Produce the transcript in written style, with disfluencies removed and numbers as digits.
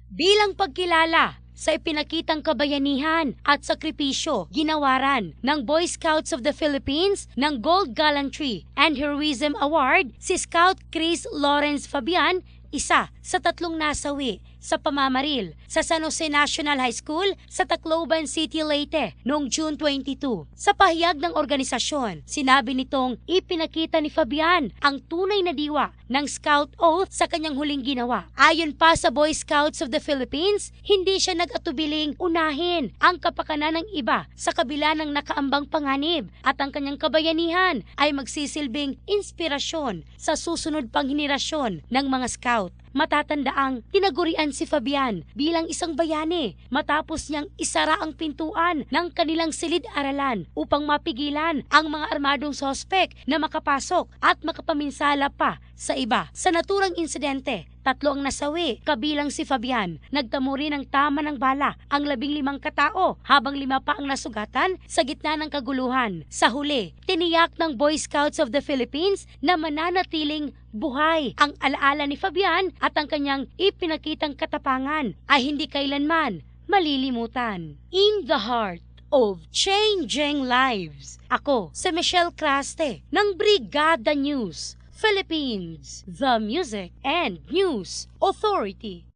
bilang pagkilala sa ipinakitang kabayanihan at sakripisyo, ginawaran ng Boy Scouts of the Philippines ng Gold Gallantry and Heroism Award si Scout Chris Lawrence Fabian, isa sa 3 nasawi sa pamamaril sa San Jose National High School sa Tacloban City, Leyte noong June 22. Sa pahayag ng organisasyon, sinabi nitong ipinakita ni Fabian ang tunay na diwa ng Scout Oath sa kanyang huling ginawa. Ayon pa sa Boy Scouts of the Philippines, hindi siya nag-atubiling unahin ang kapakanan ng iba sa kabila ng nakaambang panganib at ang kanyang kabayanihan ay magsisilbing inspirasyon sa susunod pang henerasyon ng mga Scout. Matatandaang tinagurian si Fabian bilang isang bayani matapos niyang isara ang pintuan ng kanilang silid-aralan upang mapigilan ang mga armadong sospek na makapasok at makapaminsala pa sa iba. Sa naturang insidente, 3 ang nasawi, kabilang si Fabian. Nagtamo rin ng tama ng bala ang 15 katao habang 5 pa ang nasugatan sa gitna ng kaguluhan. Sa huli, tiniyak ng Boy Scouts of the Philippines na mananatiling buhay ang alaala ni Fabian at ang kanyang ipinakitang katapangan ay hindi kailanman malilimutan. In the heart of changing lives, ako si Michelle Craste ng Brigada News Philippines, the Music and News Authority.